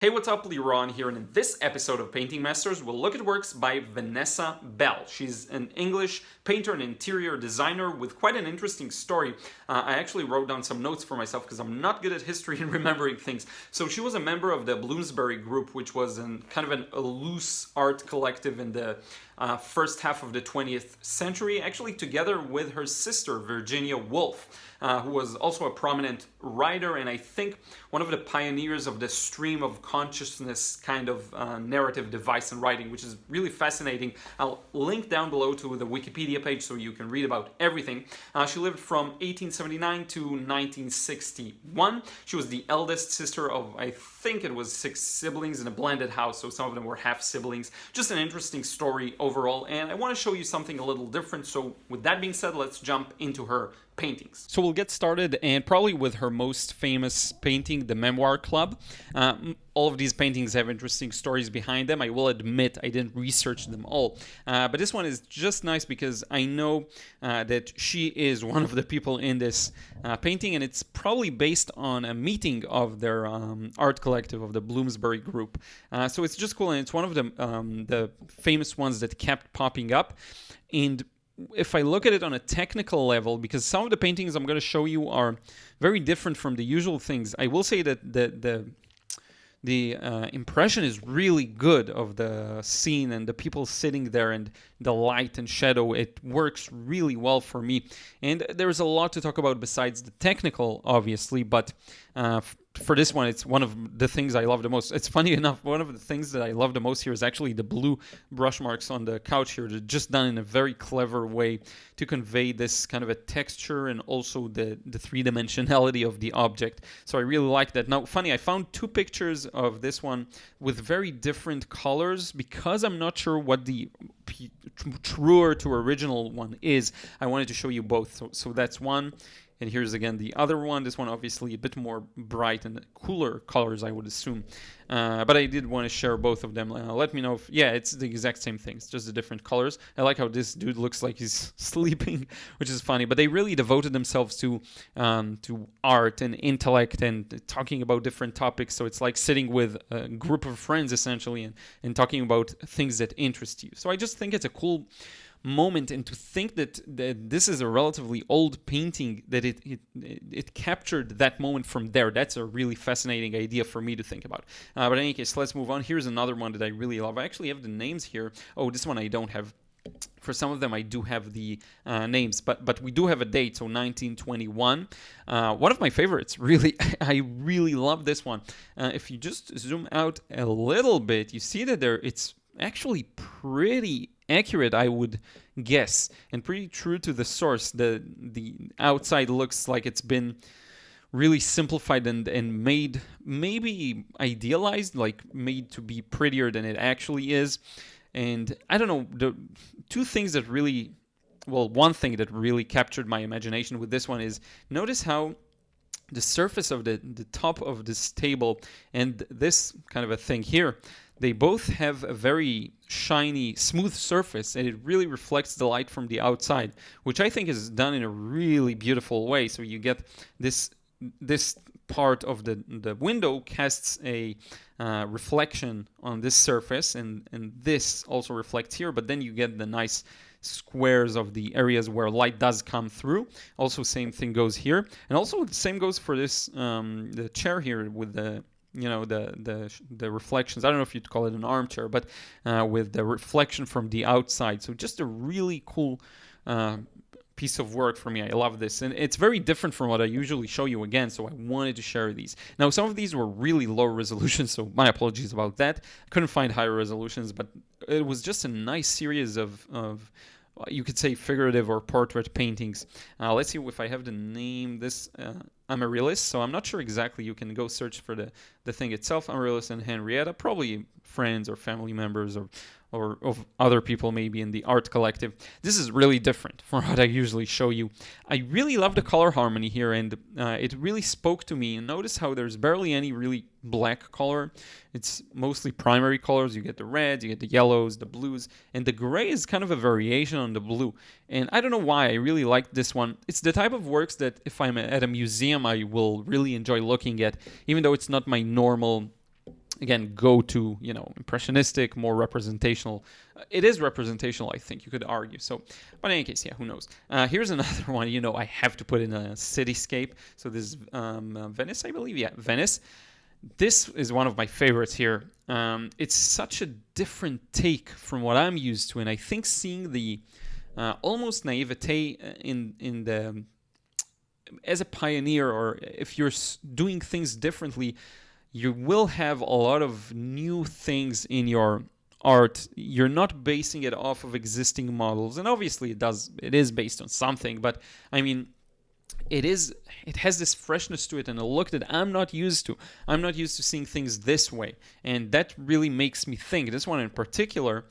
Hey, what's up? Leron here, and in this episode of Painting Masters, we'll look at works by Vanessa Bell. She's an English painter and interior designer with quite an interesting story. I actually wrote down some notes for myself because I'm not good at history and remembering things. So she was a member of the Bloomsbury Group, which was a loose art collective in the first half of the 20th century, actually together with her sister, Virginia Woolf. Who was also a prominent writer and I think one of the pioneers of the stream of consciousness kind of narrative device in writing, which is really fascinating. I'll link down below to the Wikipedia page so you can read about everything. She lived from 1879 to 1961. She was the eldest sister of, I think it was 6 siblings in a blended house, so some of them were half siblings. Just an interesting story overall, and I want to show you something a little different. So with that being said, let's jump into her paintings. So we'll get started, and probably with her most famous painting, the Memoir Club. All of these paintings have interesting stories behind them. I will admit I didn't research them all, but this one is just nice because I know that she is one of the people in this painting, and it's probably based on a meeting of their art collective of the Bloomsbury Group. So it's just cool, and it's one of the famous ones that kept popping up. And if I look at it on a technical level, because some of the paintings I'm going to show you are very different from the usual things, I will say that the impression is really good of the scene and the people sitting there and the light and shadow. It works really well for me. And there's a lot to talk about besides the technical, obviously, but for this one, it's one of the things I love the most. It's funny enough, one of the things that I love the most here is actually the blue brush marks on the couch here. They're just done in a very clever way to convey this kind of a texture and also the three-dimensionality of the object. So I really like that. Now, funny, I found 2 pictures of this one with very different colors because I'm not sure what the truer to original one is. I wanted to show you both. So that's one. And here's again the other one. This one obviously a bit more bright and cooler colors, I would assume. But I did want to share both of them. Let me know if, yeah, it's the exact same thing. It's just the different colors. I like how this dude looks like he's sleeping, which is funny. But they really devoted themselves to art and intellect and talking about different topics. So it's like sitting with a group of friends, essentially, and talking about things that interest you. So I just think it's a cool moment, and to think that this is a relatively old painting, that it captured that moment from there, that's a really fascinating idea for me to think about. But in any case, let's move on. Here's another one that I really love. I actually have the names here. Oh, this one I don't have. For some of them I do have the names, but we do have a date, so 1921. One of my favorites, really. I really love this one. If you just zoom out a little bit, you see that it's actually pretty accurate, I would guess, and pretty true to the source. The outside looks like it's been really simplified and made, maybe idealized, like made to be prettier than it actually is. And I don't know, the 2 things that really, well, one thing that really captured my imagination with this one is, notice how the surface of the top of this table and this kind of a thing here, they both have a very shiny, smooth surface, and it really reflects the light from the outside, which I think is done in a really beautiful way. So you get this part of the window casts a reflection on this surface, and this also reflects here, but then you get the nice squares of the areas where light does come through. Also, same thing goes here, and also the same goes for this the chair here with the reflections. I don't know if you'd call it an armchair, but with the reflection from the outside. So just a really cool piece of work for me. I love this, and it's very different from what I usually show you again, so I wanted to share these. Now, some of these were really low resolution, so my apologies about that. I couldn't find higher resolutions, but it was just a nice series of you could say figurative or portrait paintings. Let's see if I have the name. This Amaryllis, so I'm not sure exactly. You can go search for the thing itself. Amaryllis and Henrietta, probably friends or family members or of other people maybe in the art collective. This is really different from what I usually show you. I really love the color harmony here, and it really spoke to me. And notice how there's barely any really black color. It's mostly primary colors. You get the reds, you get the yellows, the blues, and the gray is kind of a variation on the blue. And I don't know why, I really like this one. It's the type of works that if I'm at a museum, I will really enjoy looking at, even though it's not my normal again, go to, impressionistic, more representational. It is representational, I think you could argue. So, but in any case, yeah, who knows? Here's another one, I have to put in a Cityscape. So this is Venice, I believe. Yeah, Venice. This is one of my favorites here. It's such a different take from what I'm used to, and I think seeing the almost naivete in the as a pioneer, or if you're doing things differently, you will have a lot of new things in your art. You're not basing it off of existing models, and obviously it is based on something, but I mean, it has this freshness to it and a look that I'm not used to. I'm not used to seeing things this way, and that really makes me think, this one in particular,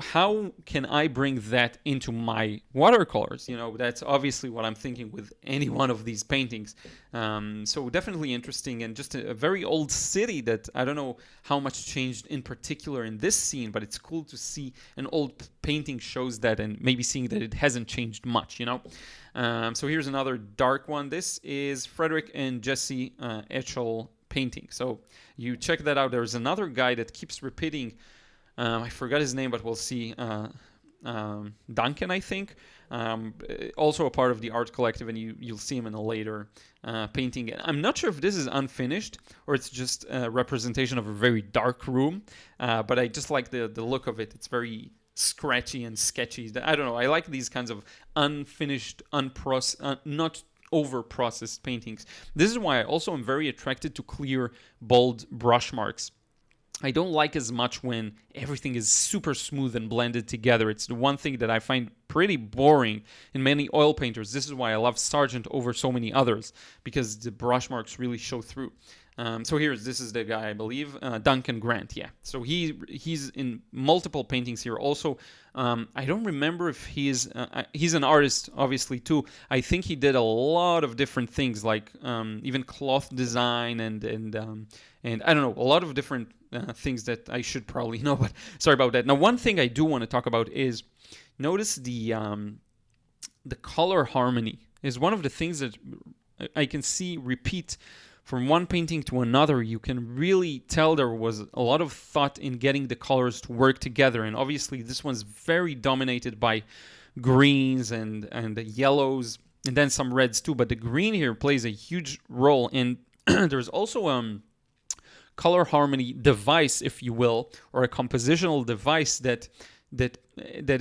how can I bring that into my watercolors? That's obviously what I'm thinking with any one of these paintings. So definitely interesting, and just a very old city that I don't know how much changed in particular in this scene, but it's cool to see an old painting shows that, and maybe seeing that it hasn't changed much, So here's another dark one. This is Frederick and Jesse Etchell painting. So you check that out. There's another guy that keeps repeating. I forgot his name, but we'll see. Duncan, I think. Also a part of the art collective, and you'll see him in a later painting. I'm not sure if this is unfinished or it's just a representation of a very dark room, but I just like the look of it. It's very scratchy and sketchy. I don't know. I like these kinds of unfinished, not over-processed paintings. This is why I also am very attracted to clear, bold brush marks. I don't like as much when everything is super smooth and blended together. It's the one thing that I find pretty boring in many oil painters. This is why I love Sargent over so many others, because the brush marks really show through. So this is the guy, I believe, Duncan Grant, yeah. So he's in multiple paintings here. Also, I don't remember if he's an artist, obviously, too. I think he did a lot of different things, like even cloth design and I don't know, a lot of different things that I should probably know, but sorry about that. Now, one thing I do want to talk about is, notice the color harmony is one of the things that I can see repeat from one painting to another. You can really tell there was a lot of thought in getting the colors to work together, and obviously this one's very dominated by greens and the yellows, and then some reds too, but the green here plays a huge role. And there's also color harmony device, if you will, or a compositional device that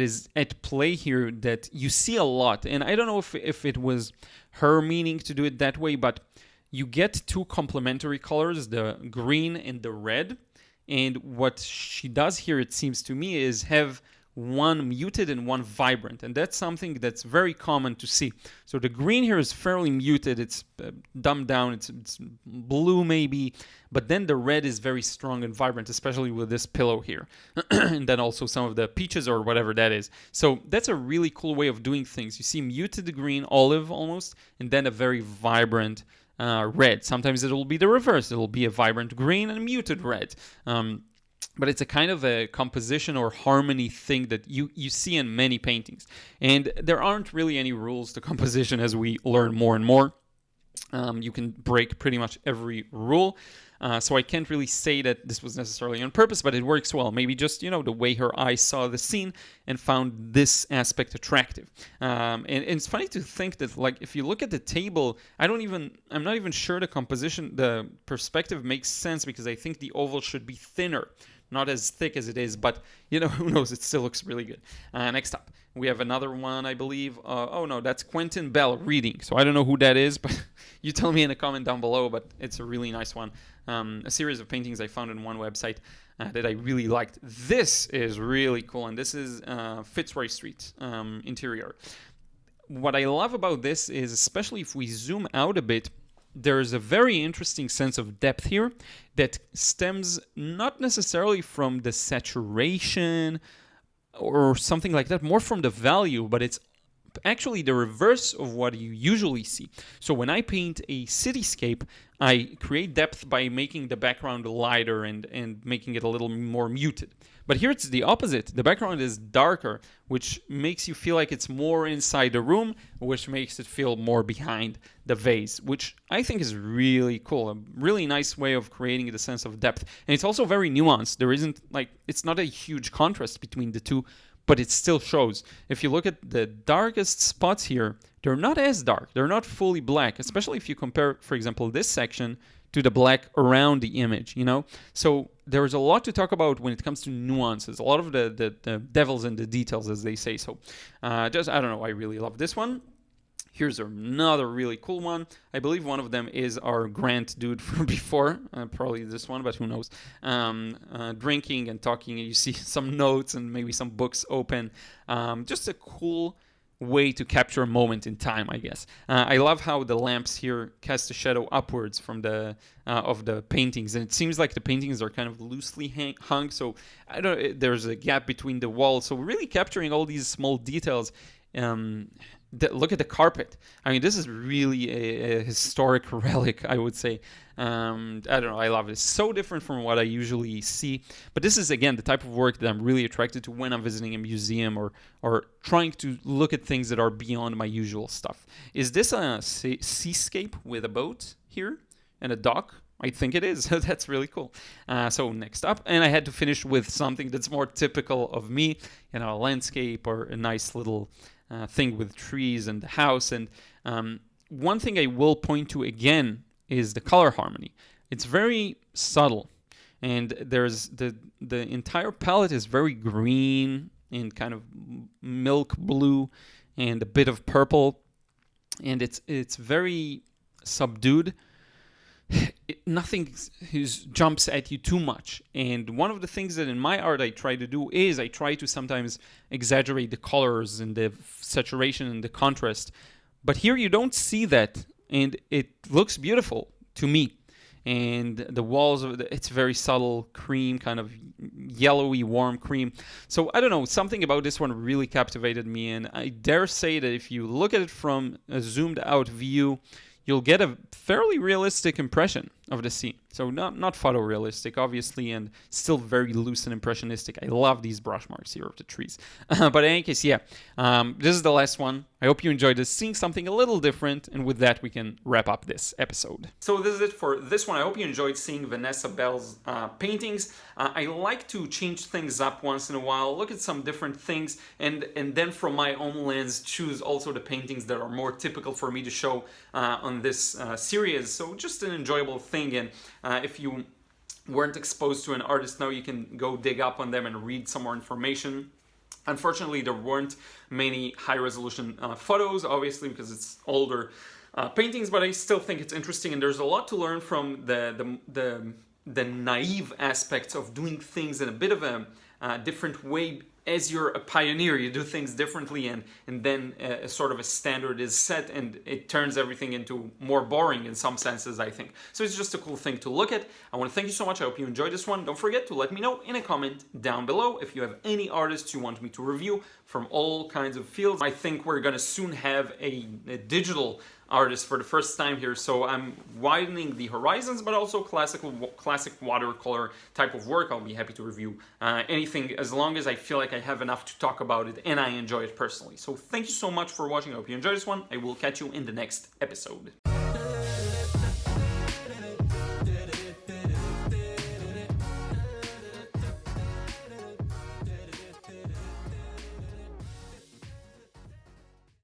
is at play here that you see a lot. And I don't know if it was her meaning to do it that way, but you get two complementary colors, the green and the red. And what she does here, it seems to me, is have one muted and one vibrant, and that's something that's very common to see. So the green here is fairly muted, it's dumbed down, it's blue maybe, but then the red is very strong and vibrant, especially with this pillow here, and then also some of the peaches or whatever that is. So that's a really cool way of doing things. You see muted green, olive almost, and then a very vibrant red. Sometimes it'll be the reverse, it'll be a vibrant green and a muted red. But it's a kind of a composition or harmony thing that you see in many paintings. And there aren't really any rules to composition as we learn more and more. You can break pretty much every rule. So I can't really say that this was necessarily on purpose, but it works well. Maybe just, the way her eyes saw the scene and found this aspect attractive. And it's funny to think that, like, if you look at the table, I'm not even sure the perspective makes sense, because I think the oval should be thinner, not as thick as it is, but who knows, it still looks really good. Next up, we have another one, I believe. Oh no, that's Quentin Bell reading. So I don't know who that is, but you tell me in a comment down below, but it's a really nice one. A series of paintings I found on one website that I really liked. This is really cool, and this is Fitzroy Street interior. What I love about this is, especially if we zoom out a bit, there's a very interesting sense of depth here that stems not necessarily from the saturation or something like that, more from the value, but it's actually the reverse of what you usually see. So when I paint a cityscape, I create depth by making the background lighter and making it a little more muted. But here it's the opposite. The background is darker, which makes you feel like it's more inside the room, which makes it feel more behind the vase, which I think is really cool. A really nice way of creating the sense of depth. And it's also very nuanced. There isn't it's not a huge contrast between the two, but it still shows. If you look at the darkest spots here, they're not as dark. They're not fully black, especially if you compare, for example, this section to the black around the image, So there's a lot to talk about when it comes to nuances. A lot of the devil's in the details, as they say. So I don't know, I really love this one. Here's another really cool one. I believe one of them is our Grant dude from before, probably this one, but who knows. Drinking and talking, and you see some notes and maybe some books open. Just a cool way to capture a moment in time, I guess. I love how the lamps here cast a shadow upwards from of the paintings, and it seems like the paintings are kind of loosely hung, so there's a gap between the walls, so really capturing all these small details. Look at the carpet. I mean, this is really a historic relic, I would say. I don't know, I love it. It's so different from what I usually see. But this is, again, the type of work that I'm really attracted to when I'm visiting a museum or trying to look at things that are beyond my usual stuff. Is this a seascape with a boat here and a dock? I think it is. That's really cool. So next up, and I had to finish with something that's more typical of me, a landscape or a nice little thing with trees and the house. And one thing I will point to again is the color harmony. It's very subtle, and there's the entire palette is very green and kind of milk blue and a bit of purple, and it's very subdued. Nothing jumps at you too much. And one of the things that in my art I try to do is I try to sometimes exaggerate the colors and the saturation and the contrast. But here you don't see that, and it looks beautiful to me. And the walls, it's very subtle cream, kind of yellowy, warm cream. So I don't know, something about this one really captivated me. And I dare say that if you look at it from a zoomed out view, you'll get a fairly realistic impression of the scene. So not photorealistic, obviously, and still very loose and impressionistic. I love these brush marks here of the trees. But in any case, yeah, this is the last one. I hope you enjoyed this, seeing something a little different, and with that, we can wrap up this episode. So this is it for this one. I hope you enjoyed seeing Vanessa Bell's paintings. I like to change things up once in a while, look at some different things, and then from my own lens, choose also the paintings that are more typical for me to show on this series. So just an enjoyable thing, and if you weren't exposed to an artist now, you can go dig up on them and read some more information. Unfortunately, there weren't many high-resolution photos, obviously, because it's older paintings, but I still think it's interesting, and there's a lot to learn from the naive aspects of doing things in a bit of a different way. As you're a pioneer, you do things differently, and then a sort of a standard is set, and it turns everything into more boring in some senses, I think. So it's just a cool thing to look at. I want to thank you so much. I hope you enjoyed this one. Don't forget to let me know in a comment down below if you have any artists you want me to review from all kinds of fields. I think we're going to soon have a digital artist for the first time here, so I'm widening the horizons, but also classic watercolor type of work. I'll be happy to review anything as long as I feel like I have enough to talk about it and I enjoy it personally. So thank you so much for watching. I hope you enjoyed this one. I will catch you in the next episode.